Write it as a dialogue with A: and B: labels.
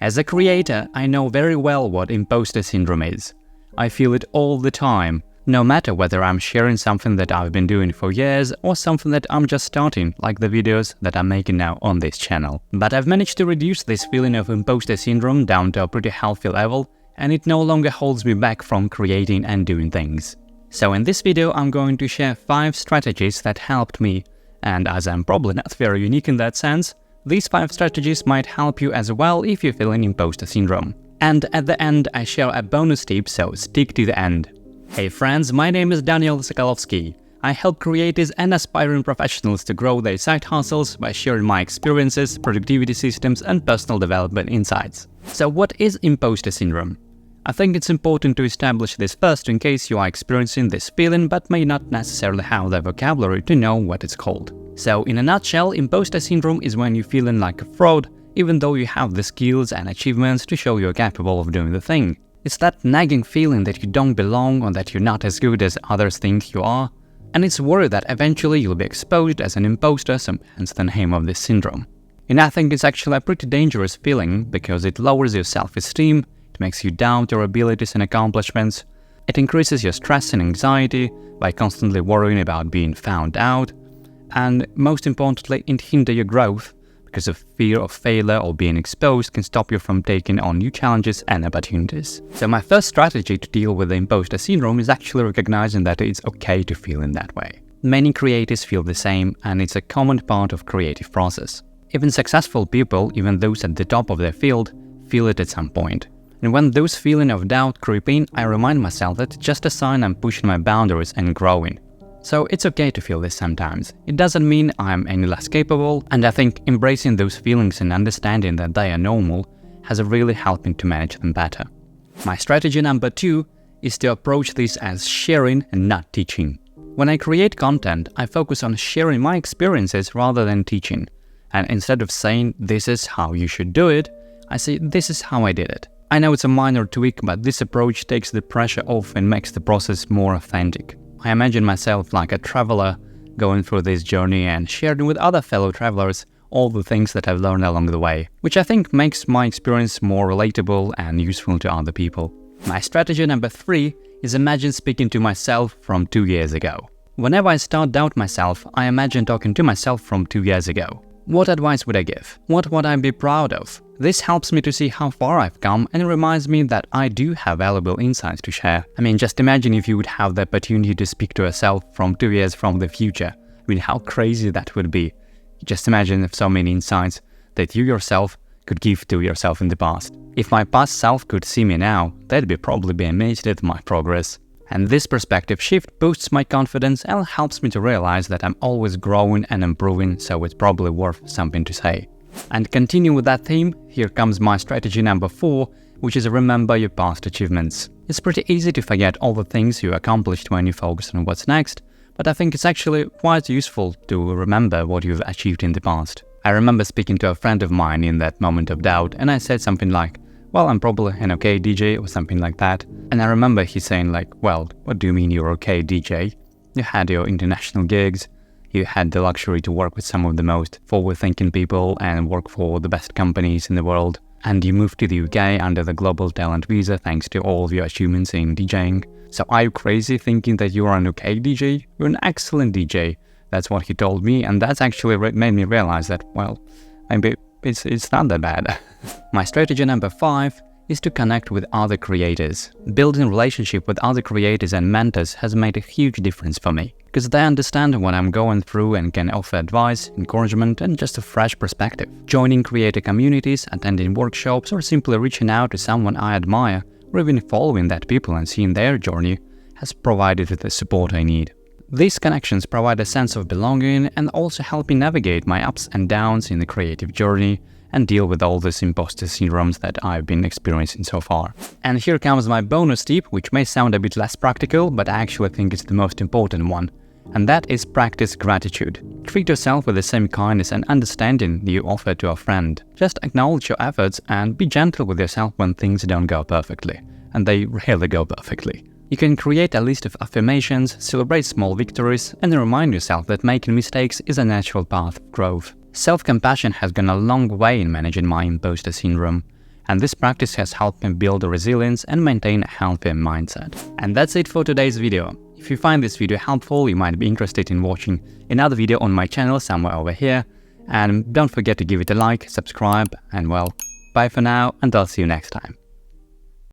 A: As a creator, I know very well what imposter syndrome is. I feel it all the time, no matter whether I'm sharing something that I've been doing for years or something that I'm just starting, like the videos that I'm making now on this channel. But I've managed to reduce this feeling of imposter syndrome down to a pretty healthy level, and it no longer holds me back from creating and doing things. So in this video, I'm going to share 5 strategies that helped me, and as I'm probably not very unique in that sense, these 5 strategies might help you as well if you're feeling imposter syndrome. And at the end, I share a bonus tip, so stick to the end. Hey friends, my name is Daniel Sokolovsky. I help creators and aspiring professionals to grow their side hustles by sharing my experiences, productivity systems, and personal development insights. So what is imposter syndrome? I think it's important to establish this first in case you are experiencing this feeling but may not necessarily have the vocabulary to know what it's called. So in a nutshell, imposter syndrome is when you're feeling like a fraud even though you have the skills and achievements to show you're capable of doing the thing. It's that nagging feeling that you don't belong or that you're not as good as others think you are, and it's worry that eventually you'll be exposed as an imposter, hence the name of this syndrome. And I think it's actually a pretty dangerous feeling because it lowers your self-esteem, it makes you doubt your abilities and accomplishments, it increases your stress and anxiety by constantly worrying about being found out, and most importantly, it hinders your growth because of fear of failure or being exposed can stop you from taking on new challenges and opportunities. So my first strategy to deal with the imposter syndrome is actually recognizing that it's okay to feel in that way. Many creators feel the same, and it's a common part of creative process. Even successful people, even those at the top of their field, feel it at some point. And when those feelings of doubt creep in, I remind myself that it's just a sign I'm pushing my boundaries and growing. So it's okay to feel this sometimes. It doesn't mean I'm any less capable, and I think embracing those feelings and understanding that they are normal has really helped me to manage them better. My strategy number 2 is to approach this as sharing and not teaching. When I create content, I focus on sharing my experiences rather than teaching. And instead of saying, this is how you should do it, I say, this is how I did it. I know it's a minor tweak, but this approach takes the pressure off and makes the process more authentic. I imagine myself like a traveler going through this journey and sharing with other fellow travelers all the things that I've learned along the way, which I think makes my experience more relatable and useful to other people. My strategy number 3 is imagine speaking to myself from 2 years ago. Whenever I start doubt myself, I imagine talking to myself from 2 years ago. What advice would I give? What would I be proud of? This helps me to see how far I've come and reminds me that I do have valuable insights to share. I mean, just imagine if you would have the opportunity to speak to yourself from 2 years from the future. I mean, how crazy that would be. Just imagine if so many insights that you yourself could give to yourself in the past. If my past self could see me now, they'd probably be amazed at my progress. And this perspective shift boosts my confidence and helps me to realize that I'm always growing and improving, so it's probably worth something to say. And continue with that theme, here comes my strategy number 4, which is remember your past achievements. It's pretty easy to forget all the things you accomplished when you focus on what's next, but I think it's actually quite useful to remember what you've achieved in the past. I remember speaking to a friend of mine in that moment of doubt, and I said something like, well, I'm probably an okay DJ or something like that. And I remember he saying like, well, what do you mean you're okay DJ? You had your international gigs, you had the luxury to work with some of the most forward-thinking people and work for the best companies in the world. And you moved to the UK under the Global Talent Visa thanks to all of your achievements in DJing. So are you crazy thinking that you are an okay DJ? You're an excellent DJ. That's what he told me, and that's actually made me realize that, well, maybe it's not that bad. My strategy number 5 is to connect with other creators. Building relationship with other creators and mentors has made a huge difference for me, because they understand what I'm going through and can offer advice, encouragement, and just a fresh perspective. Joining creator communities, attending workshops, or simply reaching out to someone I admire, or even following that people and seeing their journey has provided the support I need. These connections provide a sense of belonging and also help me navigate my ups and downs in the creative journey and deal with all these imposter syndromes that I've been experiencing so far. And here comes my bonus tip, which may sound a bit less practical, but I actually think it's the most important one. And that is practice gratitude. Treat yourself with the same kindness and understanding you offer to a friend. Just acknowledge your efforts and be gentle with yourself when things don't go perfectly. And they rarely go perfectly. You can create a list of affirmations, celebrate small victories, and remind yourself that making mistakes is a natural path of growth. Self-compassion has gone a long way in managing my imposter syndrome, And this practice has helped me build resilience and maintain a healthy mindset. And that's it for today's video. If you find this video helpful, you might be interested in watching another video on my channel somewhere over here. And don't forget to give it a like, subscribe, and well, bye for now, and I'll see you next time.